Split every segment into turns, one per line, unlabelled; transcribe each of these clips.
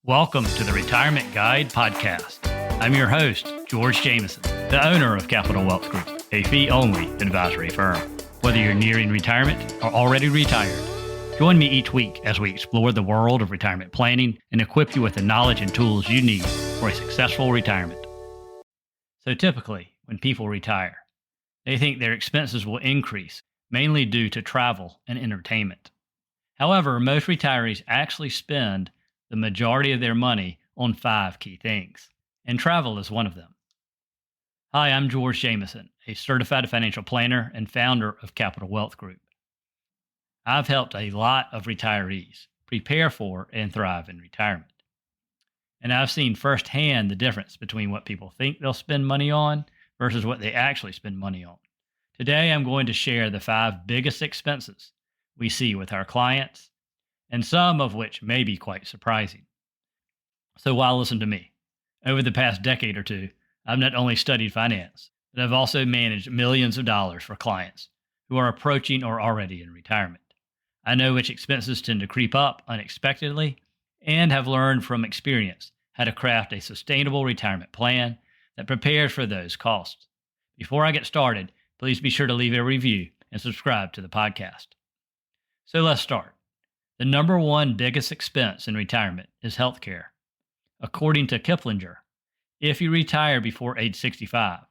Welcome to the Retirement Guide Podcast. I'm your host, George Jameson, the owner of Capital Wealth Group, a fee-only advisory firm. Whether you're nearing retirement or already retired, join me each week as we explore the world of retirement planning and equip you with the knowledge and tools you need for a successful retirement. So typically, when people retire, they think their expenses will increase, mainly due to travel and entertainment. However, most retirees actually spend the majority of their money on 5 key things, and travel is one of them. Hi, I'm George Jameson, a certified financial planner and founder of Capital Wealth Group. I've helped a lot of retirees prepare for and thrive in retirement. And I've seen firsthand the difference between what people think they'll spend money on versus what they actually spend money on. Today, I'm going to share the 5 biggest expenses we see with our clients, and some of which may be quite surprising. So why listen to me? Over the past decade or two, I've not only studied finance, but I've also managed millions of dollars for clients who are approaching or already in retirement. I know which expenses tend to creep up unexpectedly and have learned from experience how to craft a sustainable retirement plan that prepares for those costs. Before I get started, please be sure to leave a review and subscribe to the podcast. So let's start. The number one biggest expense in retirement is healthcare. According to Kiplinger, if you retire before age 65,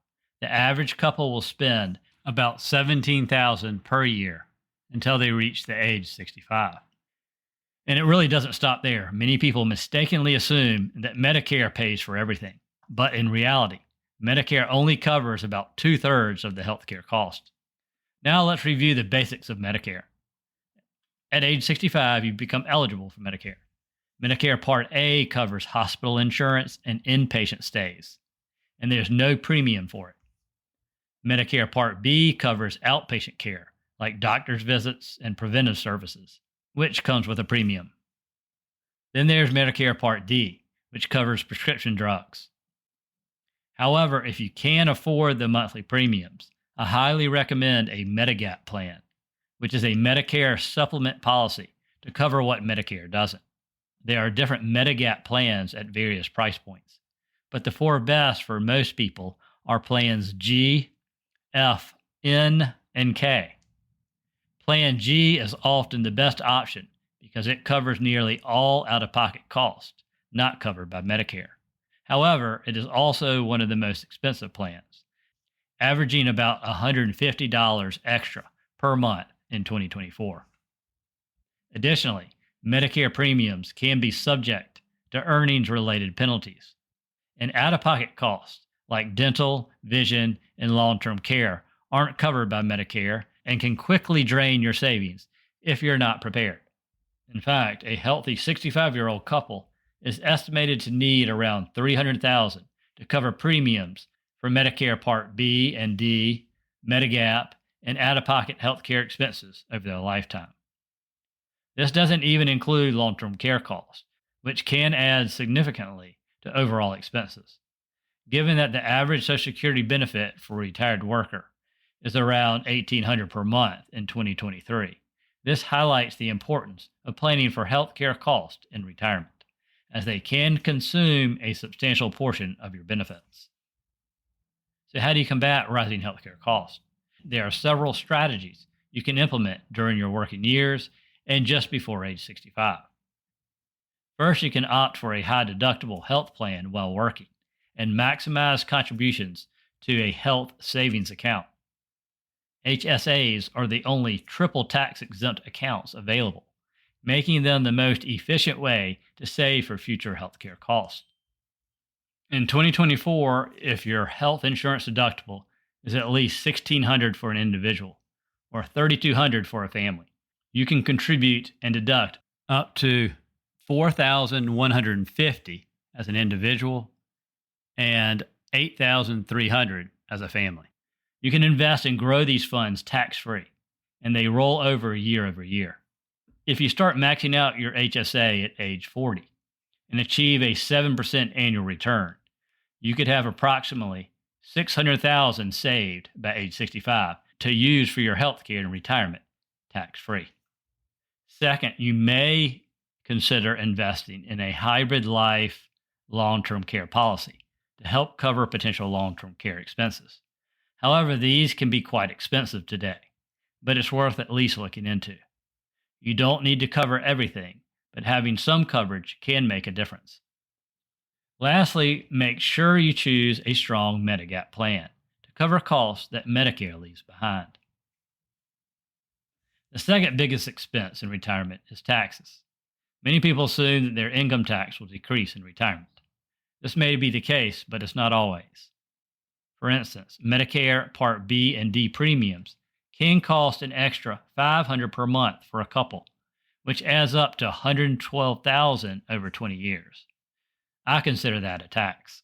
the average couple will spend about $17,000 per year until they reach the age 65. And it really doesn't stop there. Many people mistakenly assume that Medicare pays for everything, but in reality, Medicare only covers about 2/3 of the healthcare cost. Now let's review the basics of Medicare. At age 65, you become eligible for Medicare. Medicare Part A covers hospital insurance and inpatient stays, and there's no premium for it. Medicare Part B covers outpatient care, like doctor's visits and preventive services, which comes with a premium. Then there's Medicare Part D, which covers prescription drugs. However, if you can't afford the monthly premiums, I highly recommend a Medigap plan, which is a Medicare supplement policy to cover what Medicare doesn't. There are different Medigap plans at various price points, but the 4 best for most people are plans G, F, N, and K. Plan G is often the best option because it covers nearly all out-of-pocket costs not covered by Medicare. However, it is also one of the most expensive plans, averaging about $150 extra per month in 2024. Additionally, Medicare premiums can be subject to earnings-related penalties, and out-of-pocket costs like dental, vision, and long-term care aren't covered by Medicare and can quickly drain your savings if you're not prepared. In fact, a healthy 65-year-old couple is estimated to need around $300,000 to cover premiums for Medicare Part B and D, Medigap, and out-of-pocket healthcare expenses over their lifetime. This doesn't even include long-term care costs, which can add significantly to overall expenses. Given that the average Social Security benefit for a retired worker is around $1,800 per month in 2023, this highlights the importance of planning for healthcare costs in retirement, as they can consume a substantial portion of your benefits. So how do you combat rising healthcare costs? There are several strategies you can implement during your working years and just before age 65. First, you can opt for a high deductible health plan while working and maximize contributions to a health savings account. HSAs are the only triple tax exempt accounts available, making them the most efficient way to save for future healthcare costs. In 2024, if your health insurance deductible is at least $1,600 for an individual or $3,200 for a family, you can contribute and deduct up to $4,150 as an individual and $8,300 as a family. You can invest and grow these funds tax-free, and they roll over year over year. If you start maxing out your HSA at age 40 and achieve a 7% annual return, you could have approximately $600,000 saved by age 65 to use for your health care and retirement tax-free. Second, you may consider investing in a hybrid life long-term care policy to help cover potential long-term care expenses. However, these can be quite expensive today, but it's worth at least looking into. You don't need to cover everything, but having some coverage can make a difference. Lastly, make sure you choose a strong Medigap plan to cover costs that Medicare leaves behind. The second biggest expense in retirement is taxes. Many people assume that their income tax will decrease in retirement. This may be the case, but it's not always. For instance, Medicare Part B and D premiums can cost an extra $500 per month for a couple, which adds up to $112,000 over 20 years. I consider that a tax.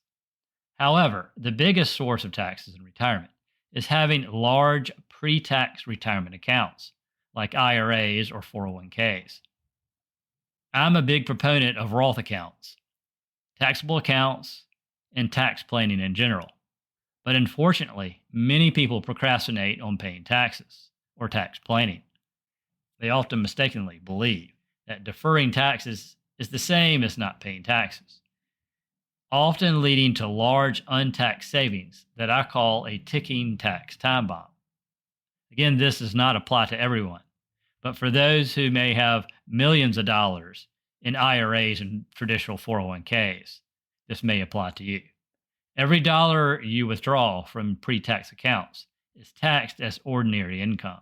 However, the biggest source of taxes in retirement is having large pre-tax retirement accounts, like IRAs or 401ks. I'm a big proponent of Roth accounts, taxable accounts, and tax planning in general. But unfortunately, many people procrastinate on paying taxes or tax planning. They often mistakenly believe that deferring taxes is the same as not paying taxes, often leading to large untaxed savings that I call a ticking tax time bomb. Again, this does not apply to everyone, but for those who may have millions of dollars in IRAs and traditional 401ks, this may apply to you. Every dollar you withdraw from pre-tax accounts is taxed as ordinary income,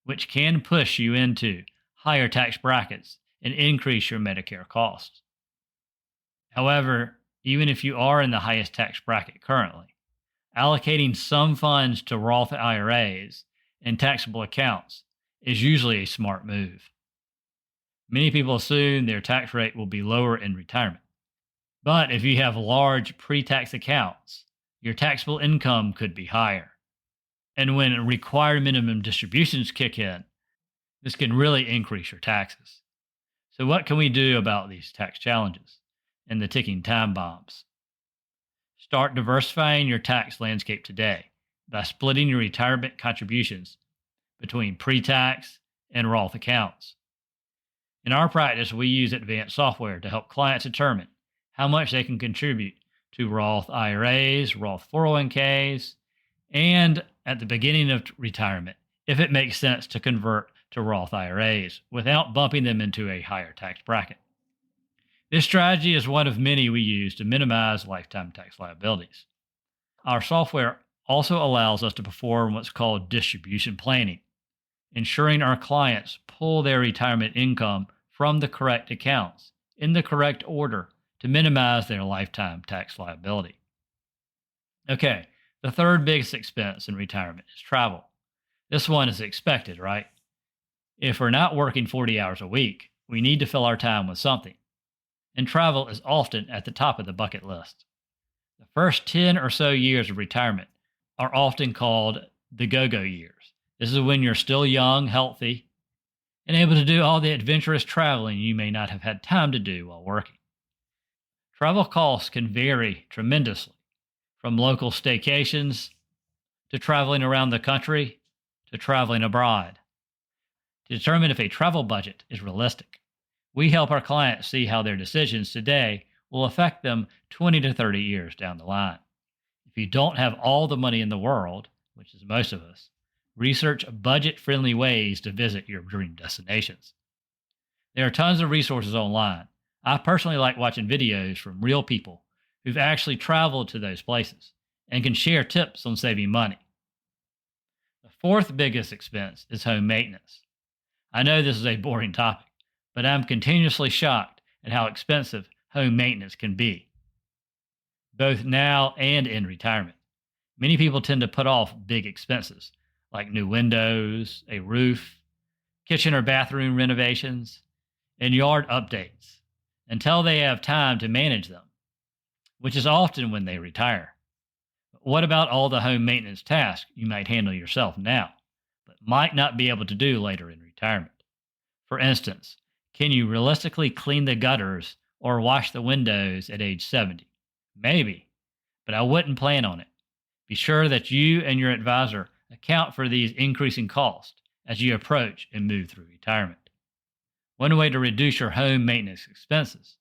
which can push you into higher tax brackets and increase your Medicare costs. However, even if you are in the highest tax bracket currently, allocating some funds to Roth IRAs and taxable accounts is usually a smart move. Many people assume their tax rate will be lower in retirement. But if you have large pre-tax accounts, your taxable income could be higher. And when required minimum distributions kick in, this can really increase your taxes. So what can we do about these tax challenges and the ticking time bombs? Start diversifying your tax landscape today by splitting your retirement contributions between pre-tax and Roth accounts. In our practice, we use advanced software to help clients determine how much they can contribute to Roth IRAs, Roth 401ks, and at the beginning of retirement, if it makes sense to convert to Roth IRAs without bumping them into a higher tax bracket. This strategy is one of many we use to minimize lifetime tax liabilities. Our software also allows us to perform what's called distribution planning, ensuring our clients pull their retirement income from the correct accounts in the correct order to minimize their lifetime tax liability. Okay, the third biggest expense in retirement is travel. This one is expected, right? If we're not working 40 hours a week, we need to fill our time with something. And travel is often at the top of the bucket list. The first 10 or so years of retirement are often called the go-go years. This is when you're still young, healthy, and able to do all the adventurous traveling you may not have had time to do while working. Travel costs can vary tremendously, from local staycations to traveling around the country to traveling abroad. To determine if a travel budget is realistic, we help our clients see how their decisions today will affect them 20 to 30 years down the line. If you don't have all the money in the world, which is most of us, research budget-friendly ways to visit your dream destinations. There are tons of resources online. I personally like watching videos from real people who've actually traveled to those places and can share tips on saving money. The fourth biggest expense is home maintenance. I know this is a boring topic, but I'm continuously shocked at how expensive home maintenance can be, both now and in retirement. Many people tend to put off big expenses like new windows, a roof, kitchen or bathroom renovations, and yard updates until they have time to manage them, which is often when they retire. But what about all the home maintenance tasks you might handle yourself now, but might not be able to do later in retirement? For instance, can you realistically clean the gutters or wash the windows at age 70? Maybe, but I wouldn't plan on it. Be sure that you and your advisor account for these increasing costs as you approach and move through retirement. One way to reduce your home maintenance expenses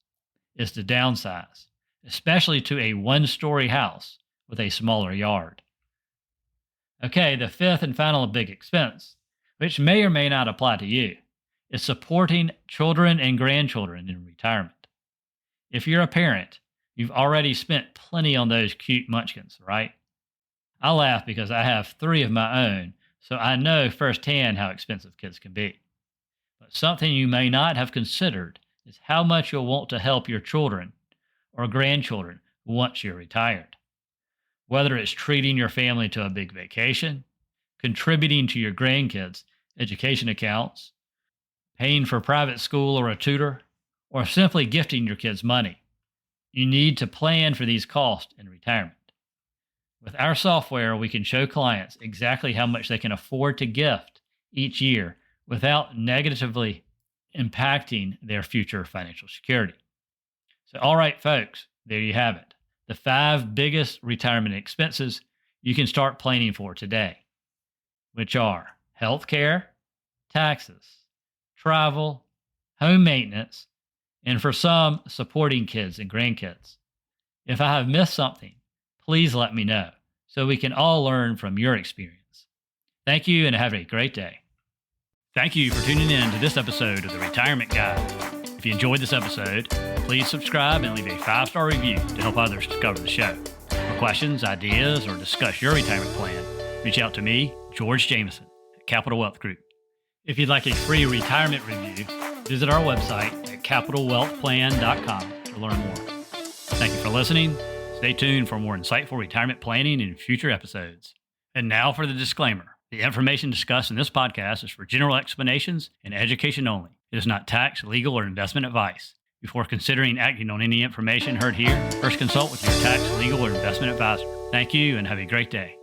is to downsize, especially to a one-story house with a smaller yard. Okay, the fifth and final big expense, which may or may not apply to you, is supporting children and grandchildren in retirement. If you're a parent, you've already spent plenty on those cute munchkins, right? I laugh because I have 3 of my own, so I know firsthand how expensive kids can be. But something you may not have considered is how much you'll want to help your children or grandchildren once you're retired. Whether it's treating your family to a big vacation, contributing to your grandkids' education accounts, paying for private school or a tutor, or simply gifting your kids money, you need to plan for these costs in retirement. With our software, we can show clients exactly how much they can afford to gift each year without negatively impacting their future financial security. So, all right, folks, there you have it. The 5 biggest retirement expenses you can start planning for today, which are healthcare, taxes, travel, home maintenance, and for some, supporting kids and grandkids. If I have missed something, please let me know so we can all learn from your experience. Thank you and have a great day. Thank you for tuning in to this episode of the Retirement Guide. If you enjoyed this episode, please subscribe and leave a 5-star review to help others discover the show. For questions, ideas, or discuss your retirement plan, reach out to me, George Jameson, at Capital Wealth Group. If you'd like a free retirement review, visit our website at capitalwealthplan.com to learn more. Thank you for listening. Stay tuned for more insightful retirement planning in future episodes. And now for the disclaimer. The information discussed in this podcast is for general explanations and education only. It is not tax, legal, or investment advice. Before considering acting on any information heard here, first consult with your tax, legal, or investment advisor. Thank you and have a great day.